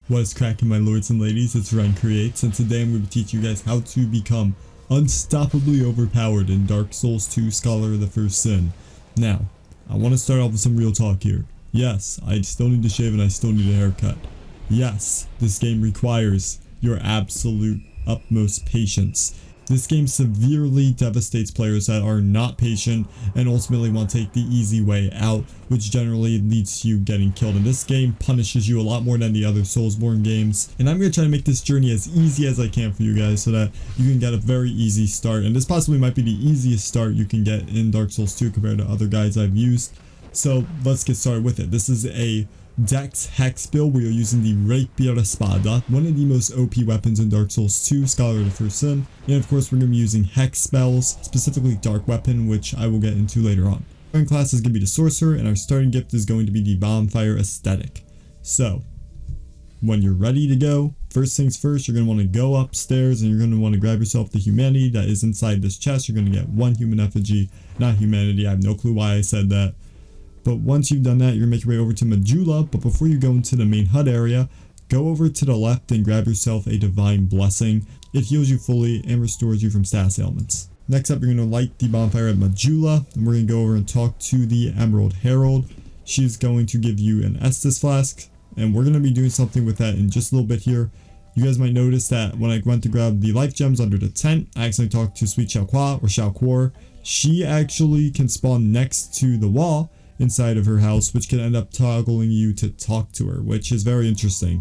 What is cracking, my lords and ladies? It's Ryan Creates, and today I'm going to teach you guys how to become unstoppably overpowered in Dark Souls 2 Scholar of the First Sin. Now, I want to start off with some real talk here. Yes, I still need to shave and I still need a haircut. Yes, this game requires your absolute utmost patience. This game severely devastates players that are not patient and ultimately want to take the easy way out, which generally leads to you getting killed. And this game punishes you a lot more than the other Soulsborne games. And I'm going to try to make this journey as easy as I can for you guys so that you can get a very easy start. And this possibly might be the easiest start you can get in Dark Souls 2 compared to other guides I've used. So let's get started with it. This is a Dex Hex build. We are using the Rapier Espada, one of the most OP weapons in Dark Souls 2, Scholar of the First Sin. And of course we're going to be using Hex spells, specifically Dark Weapon, which I will get into later on. Our class is going to be the Sorcerer, and our starting gift is going to be the Bonfire Aesthetic. So, when you're ready to go, first things first, you're going to want to go upstairs and you're going to want to grab yourself the humanity that is inside this chest. You're going to get one human effigy, not humanity. I have no clue why I said that. But once you've done that, you're going to make your way over to Majula. But before you go into the main HUD area, go over to the left and grab yourself a Divine Blessing. It heals you fully and restores you from status ailments. Next up, you're going to light the bonfire at Majula. And we're going to go over and talk to the Emerald Herald. She's going to give you an Estus Flask. And we're going to be doing something with that in just a little bit here. You guys might notice that when I went to grab the life gems under the tent, I accidentally talked to Sweet Xiaoqua or Xiaoquor. She actually can spawn next to the wall inside of her house, which can end up toggling you to talk to her, which is very interesting.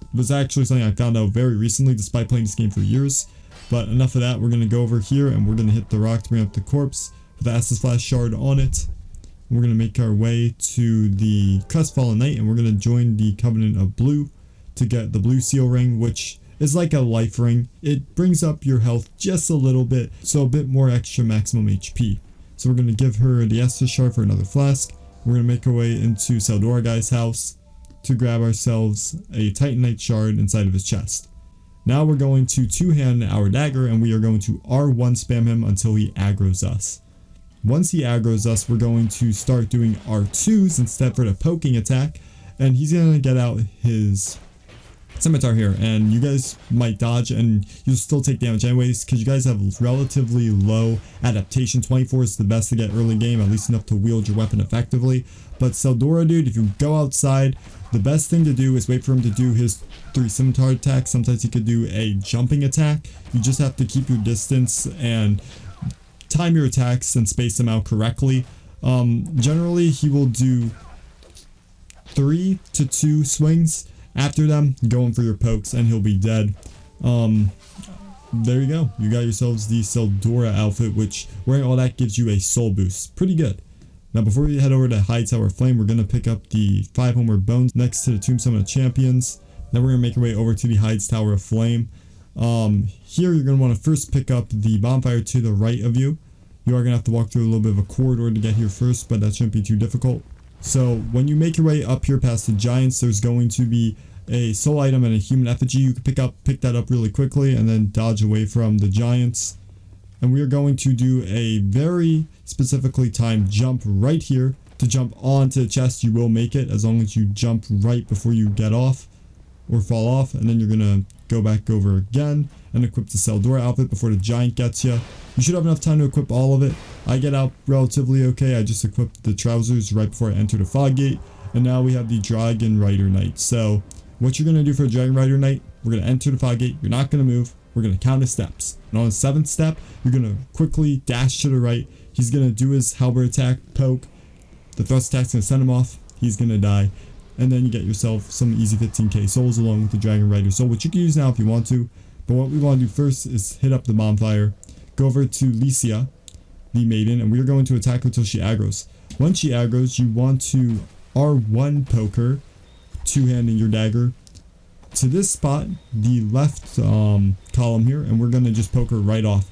It was actually something I found out very recently despite playing this game for years. But enough of that, we're going to go over here and we're going to hit the rock to bring up the corpse with the Estus Flask shard on it. We're going to make our way to the Crestfallen Knight and we're going to join the Covenant of Blue to get the Blue Seal Ring, which is like a life ring. It brings up your health just a little bit, so a bit more extra maximum HP. So we're going to give her the Estus Shard for another flask. We're going to make our way into Seldora Guy's house to grab ourselves a Titanite Shard inside of his chest. Now we're going to two-hand our dagger and we are going to R1 spam him until he aggroes us. Once he aggroes us, we're going to start doing R2s instead for the poking attack. And he's going to get out his scimitar here, and you guys might dodge and you'll still take damage anyways because you guys have relatively low adaptation. 24 is the best to get early game, at least enough to wield your weapon effectively. But Seldora, dude, if you go outside, the best thing to do is wait for him to do his 3 scimitar attacks. Sometimes he could do a jumping attack. You just have to keep your distance and time your attacks and space them out correctly. Generally he will do 3 to 2 swings. After them, going for your pokes and he'll be dead. There you go. You got yourselves the Seldora outfit, which wearing all that gives you a soul boost. Pretty good. Now before we head over to High Tower Flame, we're going to pick up the 5 Homeward Bones next to the Tombstone of Champions. Then we're going to make our way over to the Hyde's Tower of Flame. Here you're going to want to first pick up the bonfire to the right of you. You are going to have to walk through a little bit of a corridor to get here first, but that shouldn't be too difficult. So when you make your way up here past the giants, there's going to be a soul item and a human effigy. You can pick that up really quickly and then dodge away from the giants. And we are going to do a very specifically timed jump right here to jump onto the chest. You will make it as long as you jump right before you get off or fall off, and then you're gonna go back over again and equip the Seldora outfit before the giant gets you. You should have enough time to equip all of it. I get out relatively okay. I just equipped the trousers right before I enter the fog gate, and now we have the Dragon Rider Knight. So what you're going to do for a Dragon Rider Knight, we're going to enter the fog gate. You're not going to move. We're going to count his steps. And on the 7th step, you're going to quickly dash to the right. He's going to do his halberd attack, poke. The thrust attack's going to send him off. He's going to die. And then you get yourself some easy 15k souls along with the Dragon Rider Soul, which you can use now if you want to. But what we want to do first is hit up the bonfire, go over to Licia, the maiden, and we are going to attack her until she aggroes. Once she aggroes, you want to R1 poke her, two-handing your dagger to this spot, the left column here, and we're going to just poke her right off.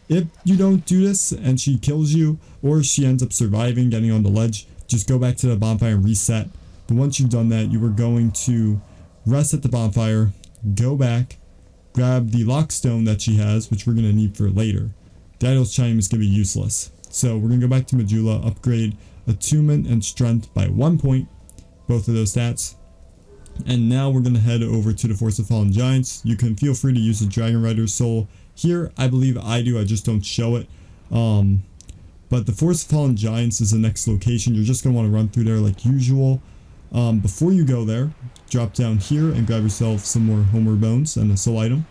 If you don't do this and she kills you, or she ends up surviving, getting on the ledge, just go back to the bonfire and reset. But once you've done that, you are going to rest at the bonfire, go back, grab the lockstone that she has, which we're going to need for later. The Idol's Chime is going to be useless. So we're going to go back to Majula, upgrade Attunement and Strength by 1 point, both of those stats. And now we're going to head over to the Force of Fallen Giants. You can feel free to use the Dragon Rider's Soul here. I believe I do, I just don't show it. But the Force of Fallen Giants is the next location. You're just going to want to run through there like usual. Before you go there, drop down here and grab yourself some more Homer Bones and a soul item.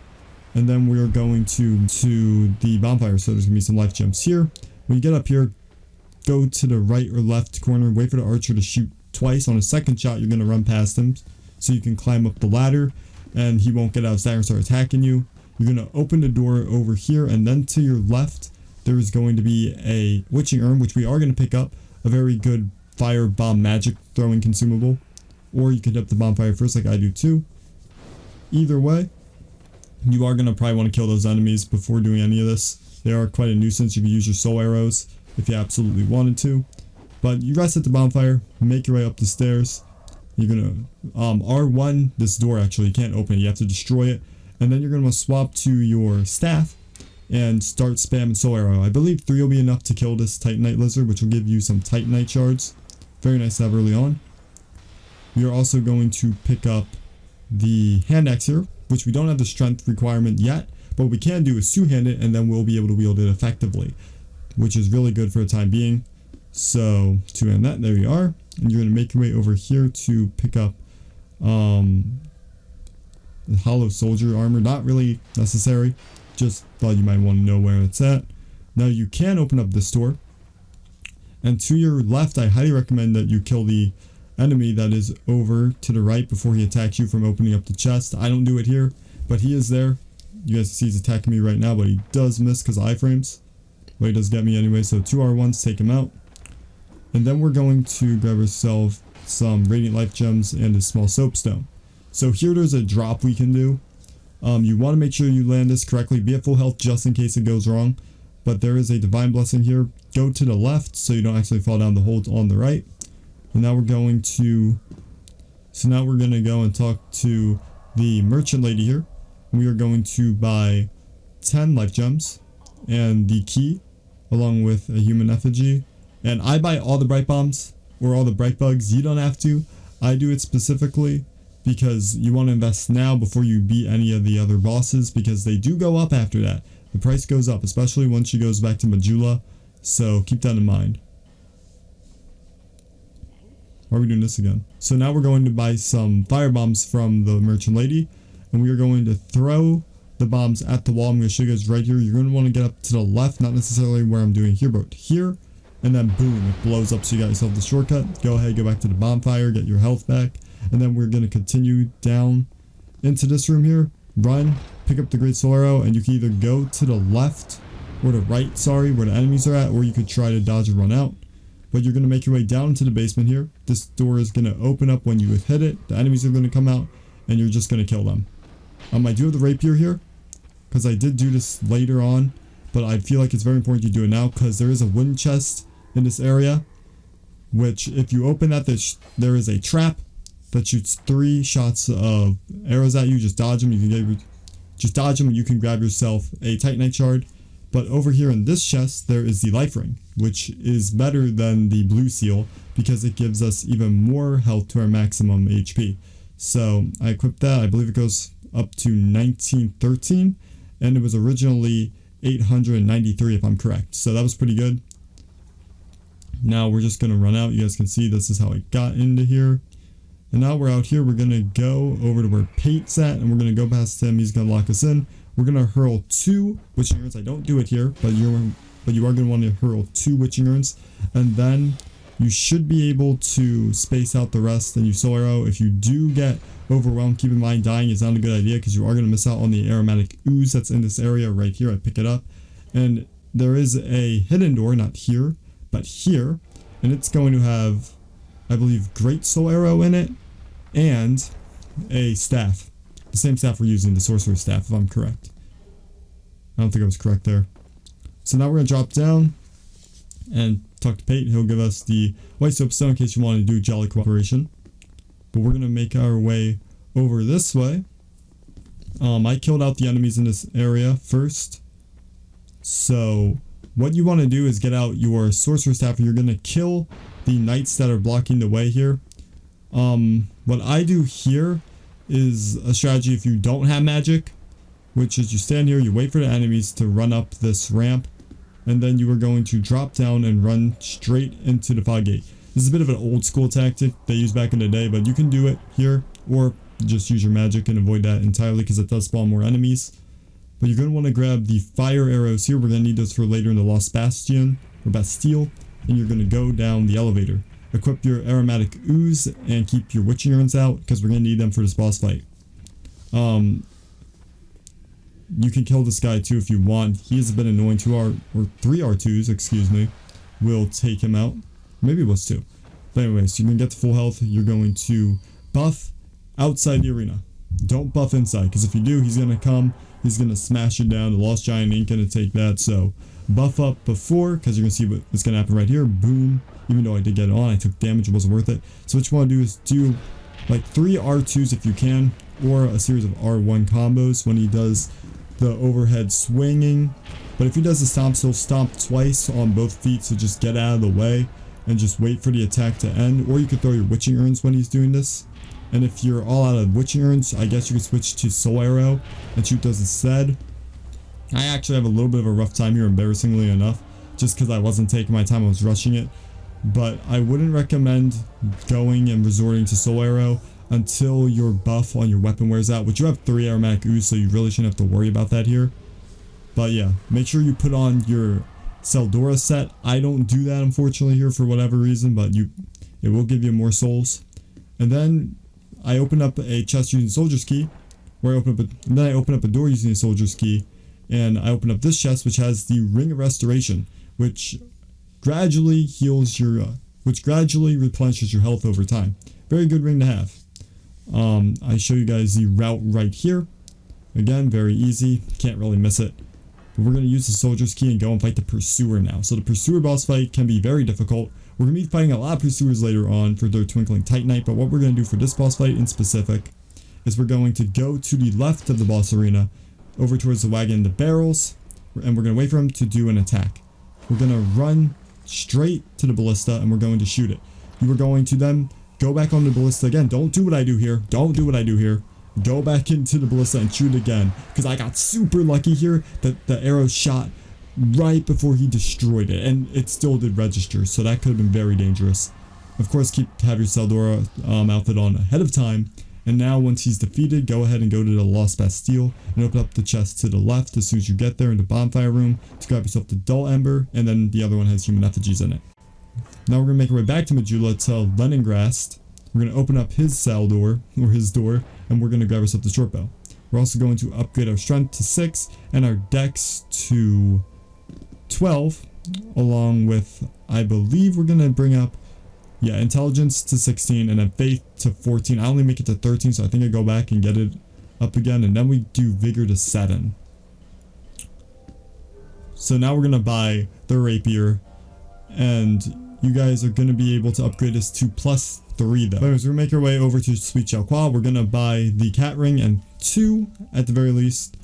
And then we're going to the bonfire, so there's going to be some life gems here. When you get up here, go to the right or left corner, wait for the archer to shoot twice. On a second shot, you're going to run past him, so you can climb up the ladder, and he won't get out of stagger and start attacking you. You're going to open the door over here, and then to your left, there is going to be a witching urn, which we are going to pick up. A very good fire bomb magic throwing consumable. Or you could hit the bonfire first like I do too. Either way, you are going to probably want to kill those enemies before doing any of this. They are quite a nuisance. You can use your soul arrows if you absolutely wanted to. But you rest at the bonfire, make your way up the stairs. You're going to R1 this door actually. You can't open it. You have to destroy it. And then you're going to swap to your staff and start spamming soul arrow. I believe 3 will be enough to kill this Titanite lizard, which will give you some Titanite shards. Very nice to have early on. We are also going to pick up the hand axe here, which we don't have the strength requirement yet, but what we can do is two-hand it, and then we'll be able to wield it effectively, which is really good for the time being. So two-hand that, there you are. And you're going to make your way over here to pick up the hollow soldier armor. Not really necessary, just thought you might want to know where it's at. Now you can open up this door, and to your left, I highly recommend that you kill the enemy that is over to the right before he attacks you from opening up the chest. I don't do it here, but he is there. You guys see he's attacking me right now, but he does miss because of iframes. But he does get me anyway, so 2 R1s, take him out. And then we're going to grab ourselves some Radiant Life Gems and a small soapstone. So here there's a drop we can do. You want to make sure you land this correctly. Be at full health just in case it goes wrong. But there is a Divine Blessing here. Go to the left so you don't actually fall down the hole on the right. And now we're going to... So now we're going to go and talk to the merchant lady here. We are going to buy 10 life gems and the key along with a human effigy. And I buy all the bright bombs or all the bright bugs. You don't have to. I do it specifically because you want to invest now before you beat any of the other bosses, because they do go up after that. The price goes up, especially once she goes back to Majula. So keep that in mind. Why are we doing this again? So now we're going to buy some fire bombs from the merchant lady, and we are going to throw the bombs at the wall. I'm going to show you guys right here. You're going to want to get up to the left, not necessarily where I'm doing here, but here, and then boom, it blows up. So you got yourself the shortcut. Go ahead, go back to the bonfire, get your health back, and then we're going to continue down into this room here. Run, pick up the great soul arrow, and you can either go to the left or the right, sorry, where the enemies are at, or you could try to dodge and run out. But you're going to make your way down into the basement here. This door is going to open up when you hit it. The enemies are going to come out, and you're just going to kill them. I do have the rapier here, because I did do this later on, but I feel like it's very important you do it now, because there is a wooden chest in this area, which if you open that, there is a trap that shoots 3 shots of arrows at you. Just dodge them. Just dodge them, and you can grab yourself a Titanite shard. But over here in this chest, there is the life ring, which is better than the blue seal because it gives us even more health to our maximum HP. So I equipped that. I believe it goes up to 1913, and it was originally 893 if I'm correct. So that was pretty good. Now we're just going to run out. You guys can see this is how I got into here. And now we're out here. We're going to go over to where Pate's at, and we're going to go past him. He's going to lock us in. We're going to hurl 2 witching urns. I don't do it here, but you are going to want to hurl 2 witching urns. And then you should be able to space out the rest and you soul arrow. If you do get overwhelmed, keep in mind dying is not a good idea because you are going to miss out on the aromatic ooze that's in this area right here. I pick it up. And there is a hidden door, not here, but here. And it's going to have, I believe, great soul arrow in it and a staff. The same staff we're using, the sorcerer's staff, if I'm correct. I don't think I was correct there. So now we're going to drop down and talk to Pate. He'll give us the white soapstone in case you want to do jolly cooperation. But we're going to make our way over this way. I killed out the enemies in this area first. So what you want to do is get out your sorcerer's staff, and you're going to kill the knights that are blocking the way here. What I do here is a strategy if you don't have magic, which is you stand here, you wait for the enemies to run up this ramp, and then you are going to drop down and run straight into the fog gate. This is a bit of an old school tactic they used back in the day, but you can do it here, or just use your magic and avoid that entirely because it does spawn more enemies. But you're going to want to grab the fire arrows here. We're going to need those for later in the Lost Bastion, or Bastille, and you're going to go down the elevator. Equip your aromatic ooze and keep your witching urns out because we're going to need them for this boss fight. You can kill this guy too if you want. He is a bit annoying. 3 R2s, excuse me, will take him out. Maybe it was 2. But anyways, you can get to full health. You're going to buff outside the arena. Don't buff inside, because if you do, he's going to come. He's going to smash it down. The Lost Giant ain't going to take that. So buff up before, because you're going to see what's going to happen right here. Boom. Even though I did get it on, I took damage. It wasn't worth it. So what you want to do is do like 3 R2s if you can, or a series of R1 combos when he does the overhead swinging. But if he does the stomps, he'll stomp twice on both feet, so just get out of the way and just wait for the attack to end. Or you could throw your witching urns when he's doing this. And if you're all out of witching urns, I guess you could switch to soul arrow and shoot those instead. I actually have a little bit of a rough time here, embarrassingly enough, just because I wasn't taking my time, I was rushing it. But I wouldn't recommend going and resorting to soul arrow until your buff on your weapon wears out, which you have 3 aromatic ooze, so you really shouldn't have to worry about that here. But yeah, make sure you put on your Seldora set. I don't do that unfortunately here for whatever reason, but it will give you more souls. And then I open up a chest using soldier's key, where I open up a door using a soldier's key, and I open up this chest which has the Ring of Restoration, which gradually gradually replenishes your health over time. Very good ring to have. I show you guys the route right here. Again, very easy, can't really miss it. But we're going to use the soldier's key and go and fight the pursuer now. So the pursuer boss fight can be very difficult. We're going to be fighting a lot of pursuers later on for their Twinkling Titanite, but what we're going to do for this boss fight in specific is we're going to go to the left of the boss arena, over towards the wagon and the barrels, and we're going to wait for him to do an attack. We're going to run straight to the ballista and we're going to shoot it. You are going to then go back on the ballista again. Don't do what I do here. Don't do what I do here. Go back into the ballista and shoot again, because I got super lucky here that the arrow shot right before he destroyed it, and it still did register, so that could have been very dangerous. Of course, have your Seldora outfit on ahead of time. And now once he's defeated, go ahead and go to the Lost Bastille and open up the chest to the left as soon as you get there in the bonfire room to grab yourself the Dull Ember, and then the other one has human effigies in it. Now we're going to make our way back to Majula to Leningrast. We're going to open up his cell door, or his door, and we're going to grab ourselves the short bow. We're also going to upgrade our strength to 6 and our dex to 12, along with, I believe we're going to bring up, intelligence to 16 and then faith to 14. I only make it to 13, so I think I go back and get it up again, and then we do vigor to 7. So now we're going to buy the rapier, and you guys are going to be able to upgrade this to +3 though. Anyways, we're going to make our way over to Sweet Xiaoqua. We're going to buy the cat ring and 2, at the very least,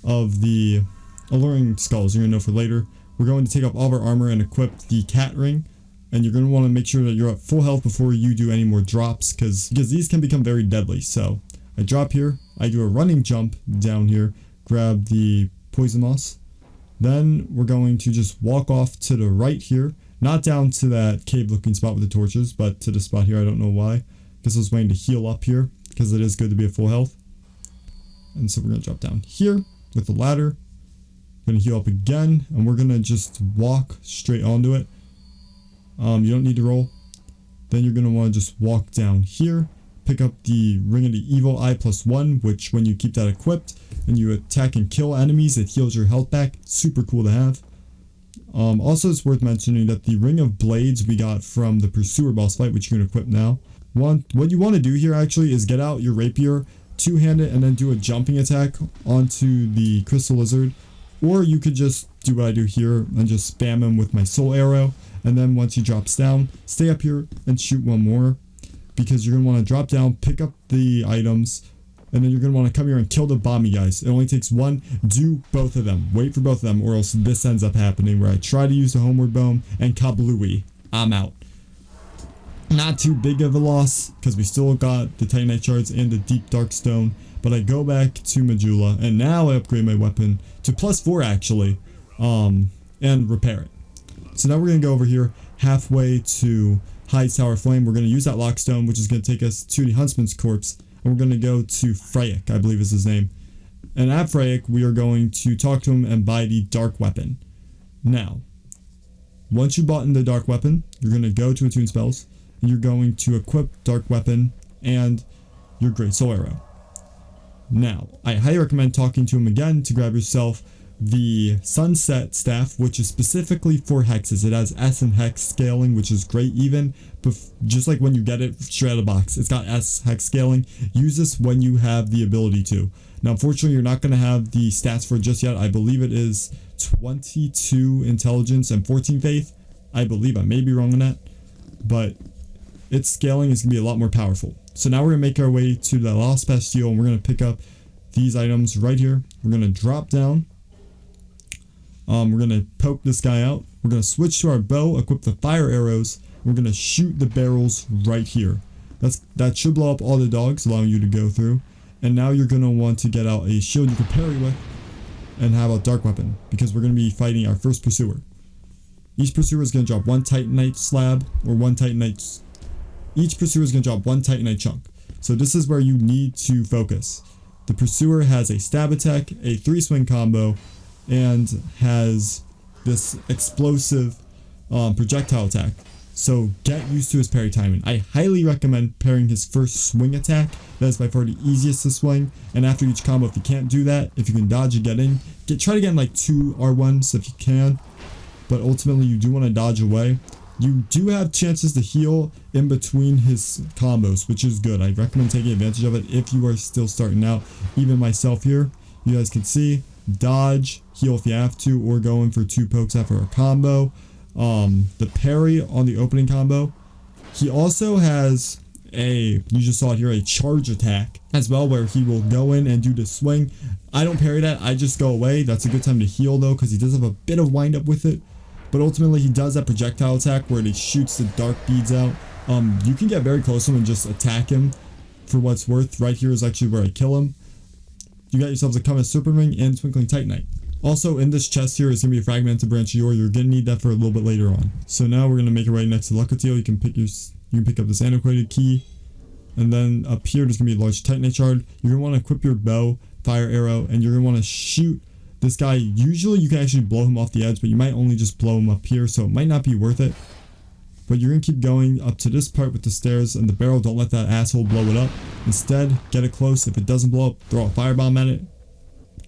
of the alluring skulls. You're going to know for later. We're going to take up all of our armor and equip the cat ring. And you're going to want to make sure that you're at full health before you do any more drops, because these can become very deadly. So I drop here, I do a running jump down here, grab the poison moss. Then we're going to just walk off to the right here, not down to that cave looking spot with the torches, but to the spot here. I don't know why, because I was waiting to heal up here, because it is good to be at full health. And so we're going to drop down here with the ladder. We're going to heal up again, and we're going to just walk straight onto it. You don't need to roll. Then you're going to want to just walk down here, pick up the Ring of the Evil Eye +1, which when you keep that equipped and you attack and kill enemies, it heals your health back. Super cool to have. Also, it's worth mentioning that the Ring of Blades we got from the Pursuer boss fight, which you're going to equip now. What you want to do here actually is get out your rapier, two-hand it, and then do a jumping attack onto the Crystal Lizard. Or you could just do what I do here and just spam him with my soul arrow. And then once he drops down, stay up here and shoot one more, because you're going to want to drop down, pick up the items, and then you're going to want to come here and kill the bomby guys. It only takes one. Do both of them. Wait for both of them, or else this ends up happening where I try to use the homeward bone and kablooey. I'm out. Not too big of a loss because we still got the Titanite shards and the deep dark stone. But I go back to Medulla, and now I upgrade my weapon to +4 actually, and repair it. So now we're going to go over here halfway to Hyde's Tower of Flame. We're going to use that lockstone, which is going to take us to the Huntsman's Corpse, and we're going to go to Freyek, I believe is his name. And at Freyek, we are going to talk to him and buy the dark weapon. Now, once you bought in the dark weapon, you're going to go to Attune Spells, and you're going to equip dark weapon and your Great Soul Arrow. Now, I highly recommend talking to him again to grab yourself the Sunset Staff, which is specifically for hexes. It has S and hex scaling, which is great even, but just like when you get it straight out of the box, it's got S hex scaling. Use this when you have the ability to. Now, unfortunately, you're not going to have the stats for it just yet. I believe it is 22 intelligence and 14 faith. I believe, I may be wrong on that, but its scaling is going to be a lot more powerful. So now we're going to make our way to the Lost Bastille, and we're going to pick up these items right here. We're going to drop down. We're going to poke this guy out. We're going to switch to our bow, equip the fire arrows. We're going to shoot the barrels right here. That should blow up all the dogs, allowing you to go through. And now you're going to want to get out a shield you can parry with and have a dark weapon, because we're going to be fighting our first pursuer. Each pursuer is going to drop one Titanite slab or one Titanite. Each pursuer is going to drop one Titanite chunk. So this is where you need to focus. The pursuer has a stab attack, a 3-swing combo, and has this explosive projectile attack. So get used to his parry timing. I highly recommend parrying his first swing attack. That is by far the easiest to swing. And after each combo, if you can't do that, if you can dodge and get in, try to get in like 2 R1s if you can. But ultimately, you do want to dodge away. You do have chances to heal in between his combos, which is good. I recommend taking advantage of it if you are still starting out. Even myself here, you guys can see, dodge, heal if you have to, or go in for 2 pokes after a combo. The parry on the opening combo. He also has you just saw it here, a charge attack as well, where he will go in and do the swing. I don't parry that, I just go away. That's a good time to heal though, because he does have a bit of wind up with it. But ultimately, he does that projectile attack where he shoots the dark beads out. You can get very close to him and just attack him for what's worth. Right here is actually where I kill him. You got yourselves a Comet Serpent Ring and Twinkling Titanite. Also, in this chest here is going to be a Fragmented Branch of Yore. You're going to need that for a little bit later on. So now we're going to make it right next to Lucatiel. You can pick up this Antiquated Key. And then up here, there's going to be a large Titanite Shard. You're going to want to equip your bow, fire arrow, and you're going to want to shoot this guy. Usually you can actually blow him off the edge, but you might only just blow him up here, so it might not be worth it. But you're going to keep going up to this part with the stairs and the barrel. Don't let that asshole blow it up. Instead, get it close. If it doesn't blow up, throw a firebomb at it.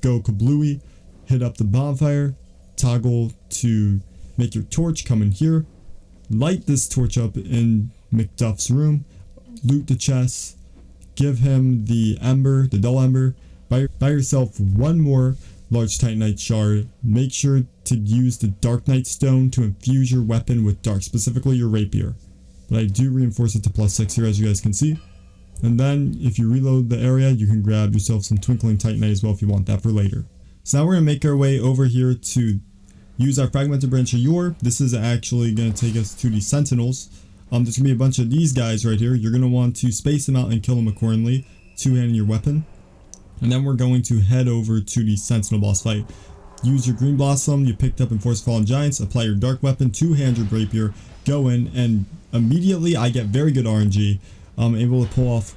Go kablooey. Hit up the bonfire. Toggle to make your torch. Come in here. Light this torch up in McDuff's room. Loot the chest. Give him the ember, the dull ember. Buy yourself one more large Titanite shard. Make sure to use the Dark Knight Stone to infuse your weapon with dark, specifically your rapier. But I do reinforce it to +6 here, as you guys can see. And then if you reload the area, you can grab yourself some Twinkling Titanite as well if you want that for later. So now we're going to make our way over here to use our Fragmented Branch of Yore. This is actually going to take us to the Sentinels. There's going to be a bunch of these guys right here. You're going to want to space them out and kill them accordingly, two-handing your weapon. And then we're going to head over to the Sentinel boss fight. Use your Green Blossom you picked up in Force of Fallen Giants, apply your Dark Weapon, two-hand your Rapier, go in, and immediately I get very good RNG. I'm able to pull off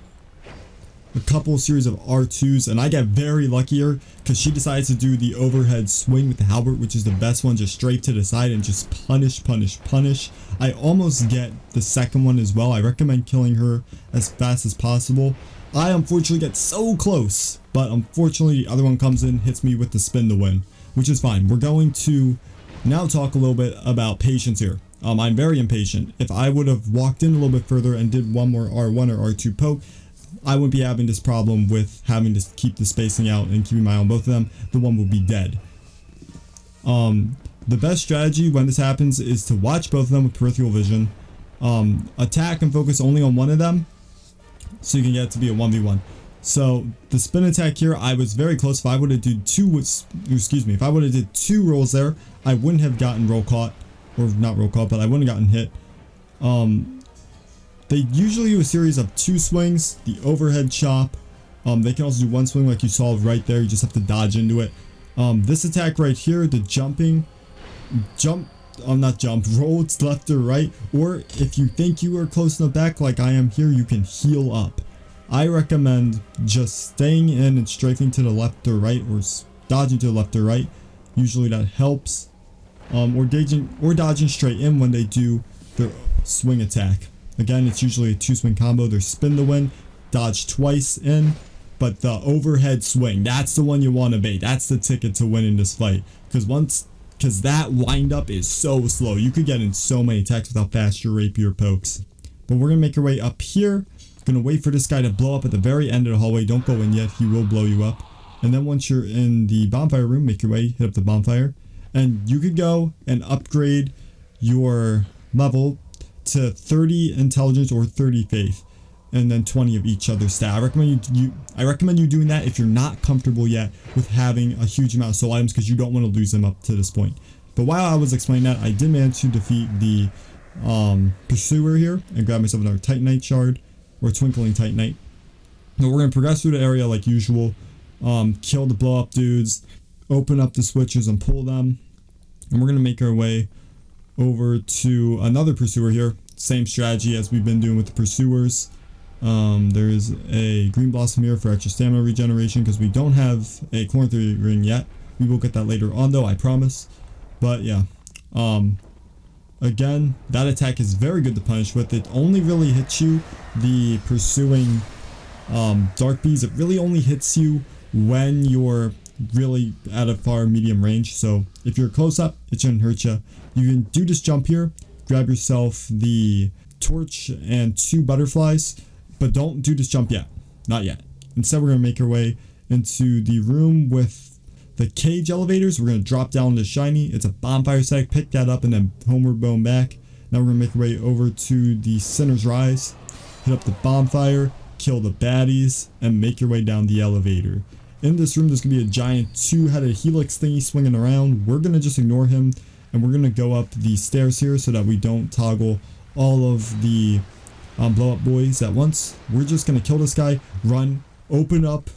a couple series of R2s, and I get very lucky here because she decides to do the overhead swing with the halberd, which is the best one, just straight to the side and just punish. I almost get the second one as well. I recommend killing her as fast as possible. I unfortunately get so close, but unfortunately the other one comes in, hits me with the spin to win, which is fine. We're going to now talk a little bit about patience here. I'm very impatient. If I would have walked in a little bit further and did one more R1 or R2 poke, I wouldn't be having this problem with having to keep the spacing out and keeping my eye on both of them. The one will be dead. The best strategy when this happens is to watch both of them with peripheral vision. Attack and focus only on one of them, so you can get it to be a 1v1. So the spin attack here, I was very close. If I would have did if I would have did 2 rolls there, I wouldn't have gotten roll caught, or not roll caught, but I wouldn't have gotten hit. They usually do a series of 2 swings, the overhead chop. They can also do 1 swing like you saw right there. You just have to dodge into it. This attack right here, the roll to left or right, or if you think you are close enough back like I am here, you can heal up. I recommend just staying in and strafing to the left or right, or dodging to the left or right. Usually that helps. Or dodging straight in when they do their swing attack. Again, it's usually a 2 swing combo. There's spin to win, dodge twice in, but the overhead swing, that's the one you want to bait. That's the ticket to winning this fight, because that wind up is so slow. You could get in so many attacks without faster rapier pokes. But we're gonna make our way up here. Gonna wait for this guy to blow up at the very end of the hallway. Don't go in yet, he will blow you up. And then once you're in the bonfire room, make your way, hit up the bonfire, and you could go and upgrade your level to 30 intelligence or 30 faith, and then 20 of each other stat. I recommend you doing that if you're not comfortable yet with having a huge amount of soul items, because you don't want to lose them up to this point. But while I was explaining that, I did manage to defeat the pursuer here and grab myself another titanite shard, or twinkling titanite. Now we're going to progress through the area like usual, kill the blow up dudes, open up the switches and pull them, and we're going to make our way over to another pursuer here. Same strategy as we've been doing with the pursuers. There's a green blossom here for extra stamina regeneration, because we don't have a chlorine ring yet. We will get that later on though, I promise. But yeah, again, that attack is very good to punish with. It only really hits you, the pursuing dark bees, it really only hits you when you're really at a far medium range. So if you're close up, it shouldn't hurt you. You can do this jump here, grab yourself the torch and 2 butterflies, but don't do this jump yet, not yet. Instead, we're going to make our way into the room with the cage elevators. We're going to drop down to shiny. It's a bonfire sack, pick that up, and then homeward bone back. Now we're going to make our way over to the Sinner's Rise, hit up the bonfire, kill the baddies, and make your way down the elevator. In this room, there's going to be a giant 2-headed helix thingy swinging around. We're going to just ignore him, and we're going to go up the stairs here so that we don't toggle all of the blow up boys at once. We're just going to kill this guy, run, open up,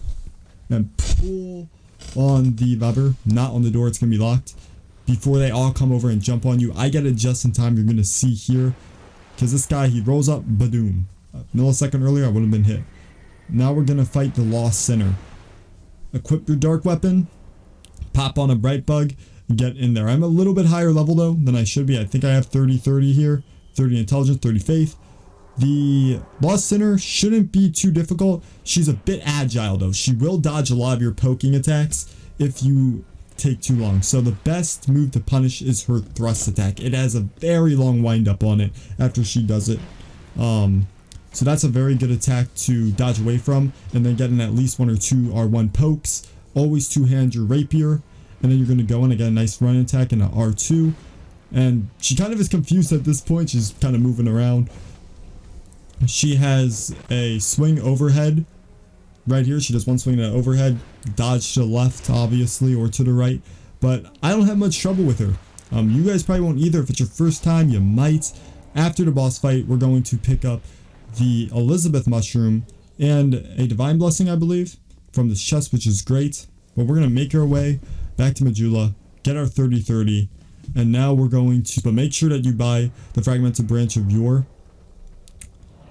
and pull on the lever, not on the door. It's going to be locked before they all come over and jump on you. I get it just in time. You're going to see here, because this guy, he rolls up, badoom. A millisecond earlier, I would have been hit. Now we're going to fight the Lost Sinner. Equip your dark weapon, pop on a bright bug, get in there. I'm a little bit higher level though than I should be. I think I have 30 here, 30 intelligence, 30 faith. The Lost Sinner shouldn't be too difficult. She's a bit agile though. She will dodge a lot of your poking attacks if you take too long. So the best move to punish is her thrust attack. It has a very long wind up on it after she does it. So that's a very good attack to dodge away from, and then getting at least 1 or 2 R1 pokes. Always 2-hand your rapier, and then you're going to go in and get a nice run attack and an R2. And she kind of is confused at this point. She's kind of moving around. She has a swing overhead right here. She does 1 swing and an overhead, dodge to the left obviously, or to the right, but I don't have much trouble with her. You guys probably won't either. If it's your first time, you might. After the boss fight, we're going to pick up the Elizabeth mushroom and a divine blessing, I believe, from this chest, which is great. But we're going to make our way back to Majula, get our 30-30, and now we're going to, but make sure that you buy the fragmented branch of yore.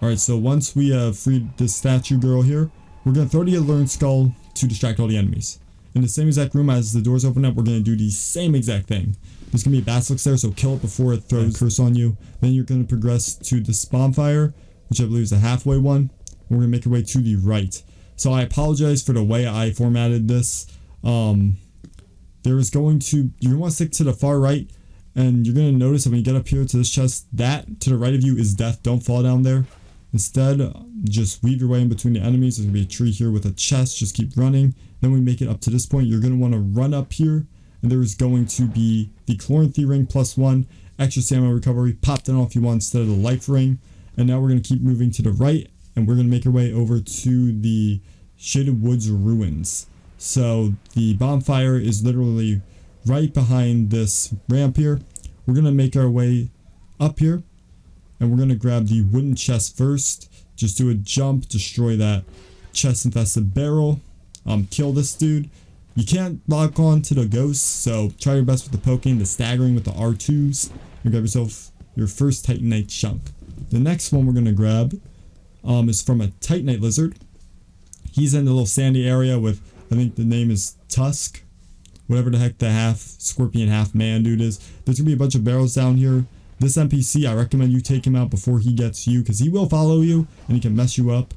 Alright, so once we have freed this statue girl here, we're going to throw the learned skull to distract all the enemies. In the same exact room as the doors open up, we're going to do the same exact thing. There's going to be a basilisk there, so kill it before it throws a curse on you. Then you're going to progress to this bonfire, which I believe is a halfway one. We're going to make our way to the right. So I apologize for the way I formatted this. There is going to, you're going to want to stick to the far right, and you're going to notice that when you get up here to this chest, that to the right of you is death. Don't fall down there. Instead, just weave your way in between the enemies. There's going to be a tree here with a chest. Just keep running. Then we make it up to this point. You're going to want to run up here, and there is going to be the Chloranthy ring +1, extra stamina recovery. Pop that off if you want instead of the life ring. And now we're going to keep moving to the right, and we're going to make our way over to the Shaded Woods ruins. So the bonfire is literally right behind this ramp here. We're going to make our way up here, and we're going to grab the wooden chest first. Just do a jump, destroy that chest infested barrel, kill this dude. You can't lock on to the ghosts, so try your best with the poking, the staggering with the R2s, and grab yourself your first Titanite chunk. The next one we're going to grab is from a Titanite lizard. He's in the little sandy area with, I think the name is Tusk, whatever the heck the half scorpion half man dude is. There's gonna be a bunch of barrels down here. This NPC, I recommend you take him out before he gets you, because he will follow you and he can mess you up.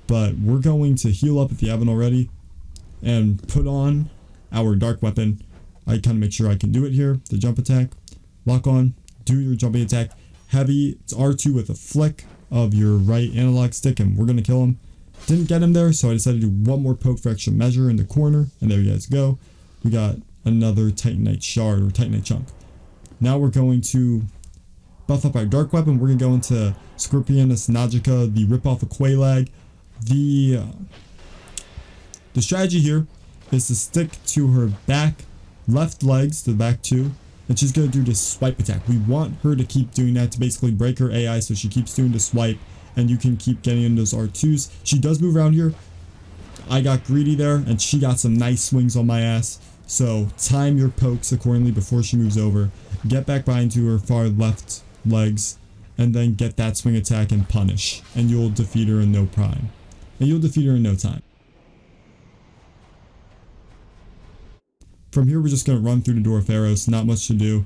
But we're going to heal up if you haven't already and put on our dark weapon. I kind of make sure I can do it here. The jump attack, lock on, do your jumping attack. Heavy, it's R2 with a flick of your right analog stick, and we're gonna kill him. Didn't get him there, so I decided to do one more poke for extra measure in the corner, and there you guys go. We got another Titanite shard or Titanite chunk. Now we're going to buff up our dark weapon. We're going to go into Scorpionus Nagica, the ripoff of Quailag. The strategy here is to stick to her back left legs, the back two, and she's going to do this swipe attack. We want her to keep doing that to basically break her AI, so she keeps doing the swipe, and you can keep getting in those R2s. She does move around here. I got greedy there, and she got some nice swings on my ass. So time your pokes accordingly before she moves over. Get back behind to her far left legs, and then get that swing attack and punish. And you'll defeat her in no time. From here, we're just going to run through the Door of Pharaohs. Not much to do.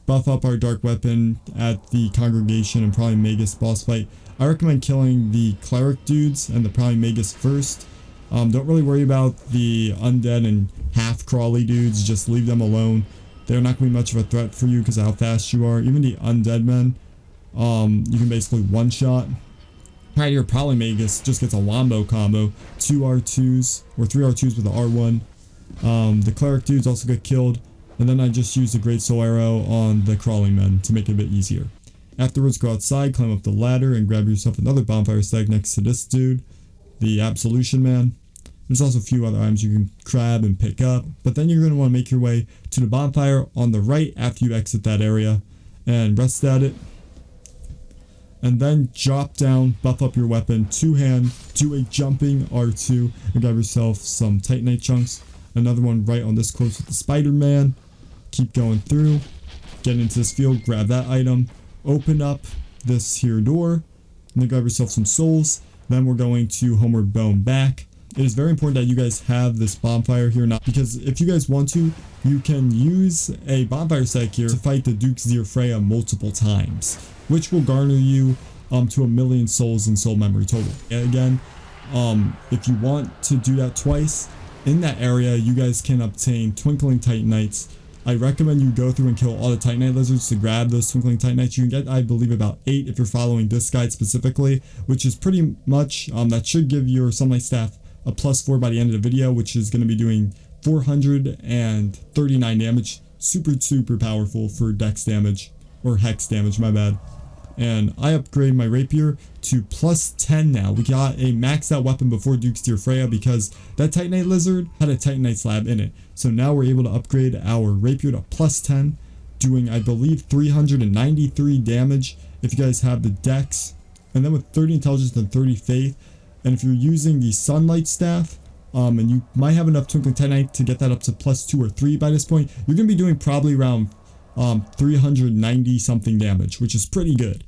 Buff up our dark weapon at the Congregation and probably Magus boss fight. I recommend killing the cleric dudes and the probably Magus first. Don't really worry about the undead and half crawly dudes. Just leave them alone. They're not going to be much of a threat for you because of how fast you are. Even the undead men, you can basically one shot. Right here, probably Magus just gets a wombo combo. 2 R2s or 3 R2s with the R1. The cleric dudes also get killed. And then I just use the great soul arrow on the crawling men to make it a bit easier. Afterwards, go outside, climb up the ladder, and grab yourself another bonfire stag next to this dude, the Absolution Man. There's also a few other items you can grab and pick up, but then you're going to want to make your way to the bonfire on the right after you exit that area, and rest at it. And then drop down, buff up your weapon, two-hand, do a jumping R2, and grab yourself some Titanite chunks. Another one right on this close with the Spider-Man. Keep going through, get into this field, grab that item, open up this here door, and then grab yourself some souls. Then we're going to Homeward Bone back. It is very important that you guys have this bonfire here now, because if you guys want to, you can use a bonfire stack here to fight the Duke's Dear Freya multiple times, which will garner you to 1,000,000 souls and soul memory total. And again, if you want to do that twice, in that area, you guys can obtain Twinkling Titanites. I recommend you go through and kill all the Titanite lizards to grab those Twinkling Titanites. You can get, I believe, about 8 if you're following this guide specifically, which is pretty much, that should give your Sunlight Staff a +4 by the end of the video, which is going to be doing 439 damage. Super powerful for dex damage, or hex damage, my bad. And I upgrade my rapier to +10 now. We got a maxed out weapon before Duke's Dear Freya because that Titanite lizard had a Titanite slab in it. So now we're able to upgrade our rapier to +10, doing, I believe, 393 damage if you guys have the dex. And then with 30 intelligence and 30 faith. And if you're using the Sunlight Staff, and you might have enough Twinkling Titanite to get that up to +2 or 3 by this point, you're going to be doing probably around 390 something damage, which is pretty good.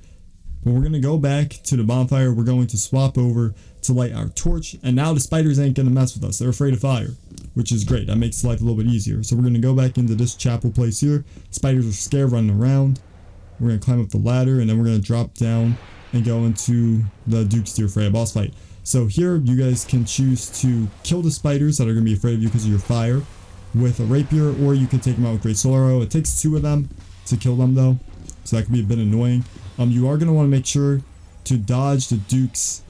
But we're going to go back to the bonfire. We're going to swap over to light our torch, and now the spiders ain't going to mess with us. They're afraid of fire, which is great. That makes life a little bit easier. So we're going to go back into this chapel place here. Spiders are scared running around. We're going to climb up the ladder, and then we're going to drop down and go into the Duke's Dear Freya boss fight. So here you guys can choose to kill the spiders that are going to be afraid of you because of your fire with a rapier, or you can take them out with great soul arrow. It takes 2 of them to kill them though, so that can be a bit annoying. You are going to want to make sure to dodge the Duke's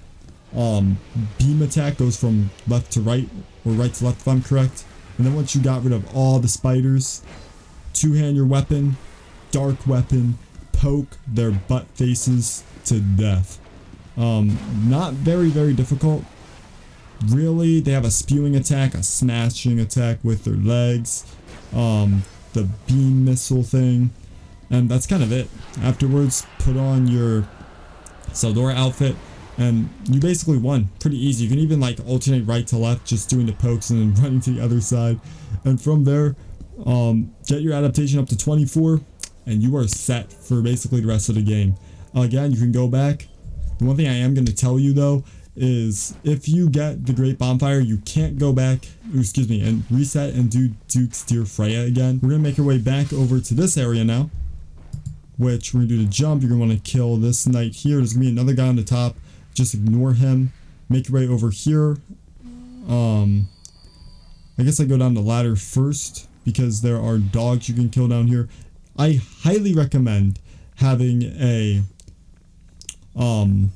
beam attack. Goes from left to right, or right to left if I'm correct. And then once you got rid of all the spiders, two-hand your weapon, dark weapon, poke their butt faces to death. Not very difficult. Really, they have a spewing attack, a smashing attack with their legs, the beam missile thing. And that's kind of it. Afterwards, put on your Saldora outfit, and you basically won. Pretty easy. You can even like alternate right to left, just doing the pokes and then running to the other side. And from there, get your adaptation up to 24, and you are set for basically the rest of the game. Again, you can go back. The one thing I am going to tell you though is if you get the Great Bonfire, you can't go back, excuse me, and reset and do Duke's Dear Freya again. We're going to make our way back over to this area now, which we're going to do the jump. You're going to want to kill this knight here. There's going to be another guy on the top. Just ignore him. Make your way over here. I guess I go down the ladder first because there are dogs you can kill down here. I highly recommend having a you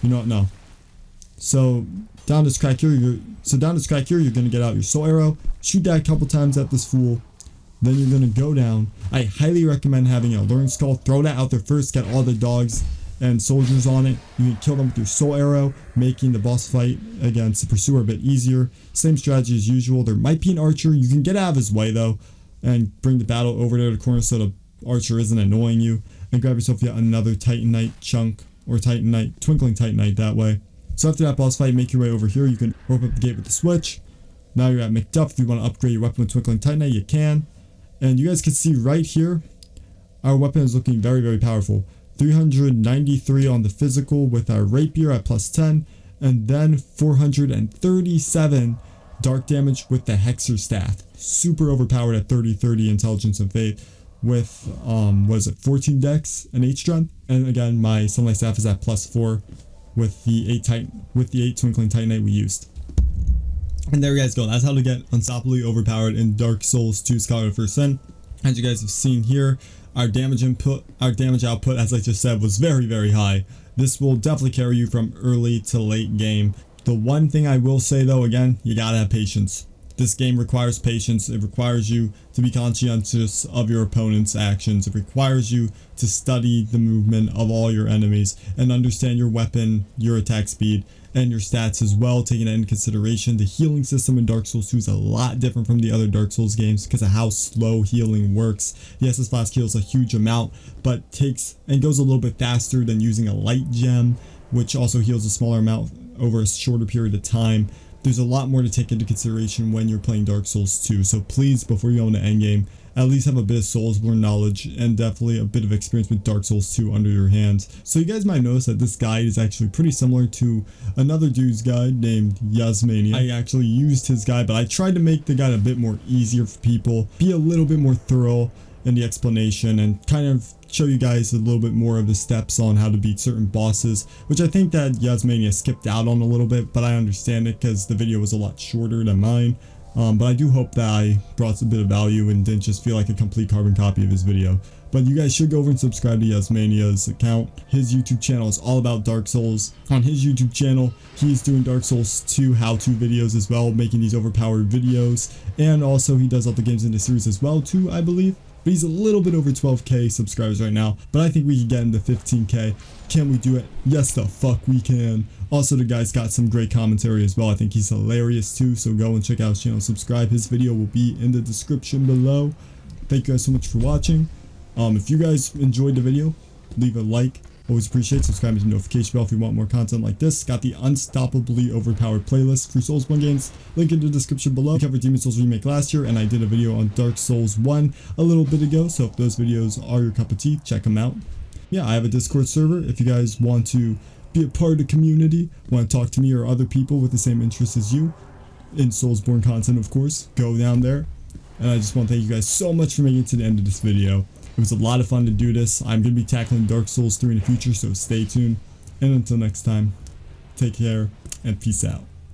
know what, no. So down this crack here, you're gonna get out your soul arrow, shoot that a couple times at this fool. Then you're gonna go down. I highly recommend having a learn skull. Throw that out there first, get all the dogs and soldiers on it. You can kill them with your soul arrow, making the boss fight against the pursuer a bit easier. Same strategy as usual. There might be an archer. You can get out of his way though and bring the battle over there to the corner so the archer isn't annoying you, and grab yourself yet another Titanite chunk, or Titanite, Twinkling Titanite that way. So after that boss fight, make your way over here. You can open up the gate with the switch. Now you're at McDuff. If you want to upgrade your weapon with Twinkling Titanite, you can. And you guys can see right here, our weapon is looking very, very powerful. 393 on the physical with our rapier at plus 10, and then 437 dark damage with the Hexer staff. Super overpowered at 30 intelligence and faith with what is it, 14 dex and 8 strength. And again, my sunlight staff is at plus 4 with the 8 twinkling titanite we used. And there you guys go. That's how to get unstoppably overpowered in Dark Souls 2 Scholar of First Sin. As you guys have seen here, our damage output, as I just said, was very, very high. This will definitely carry you from early to late game. The one thing I will say though, again, you gotta have patience. This game requires patience. It requires you to be conscientious of your opponent's actions. It requires you to study the movement of all your enemies and understand your weapon, your attack speed, and your stats as well, taking that into consideration. The healing system in Dark Souls 2 is a lot different from the other Dark Souls games because of how slow healing works. The SS Flask heals a huge amount, but takes and goes a little bit faster than using a light gem, which also heals a smaller amount over a shorter period of time. There's a lot more to take into consideration when you're playing Dark Souls 2, so please, before you go into endgame, at least have a bit of Soulsborne knowledge and definitely a bit of experience with Dark Souls 2 under your hands. So you guys might notice that this guide is actually pretty similar to another dude's guide named Yazmania. I actually used his guide, but I tried to make the guide a bit more easier for people, be a little bit more thorough in the explanation, and kind of show you guys a little bit more of the steps on how to beat certain bosses, which I think that Yazmania skipped out on a little bit, but I understand it because the video was a lot shorter than mine. But I do hope that I brought a bit of value and didn't just feel like a complete carbon copy of his video. But you guys should go over and subscribe to Yazmania's account. His YouTube channel is all about Dark Souls. On his YouTube channel, he's doing Dark Souls 2 how-to videos as well, making these overpowered videos. And also he does other games in the series as well too, I believe. But he's a little bit over 12k subscribers right now, but I think we can get into 15k. Can we do it? Yes, the fuck we can. Also, the guy's got some great commentary as well. I think he's hilarious too, so go and check out his channel, subscribe. His video will be in the description below. Thank you guys so much for watching. If you guys enjoyed the video, leave a like. Always appreciate. Subscribe to the notification bell if you want more content like this. Got the Unstoppably Overpowered playlist for Soulsborne games. Link in the description below. We covered Demon Souls Remake last year, and I did a video on Dark Souls 1 a little bit ago. So if those videos are your cup of tea, check them out. Yeah, I have a Discord server. If you guys want to be a part of the community, want to talk to me or other people with the same interests as you, in Soulsborne content, of course, go down there. And I just want to thank you guys so much for making it to the end of this video. It was a lot of fun to do this. I'm going to be tackling Dark Souls 3 in the future, so stay tuned. And until next time, take care and peace out.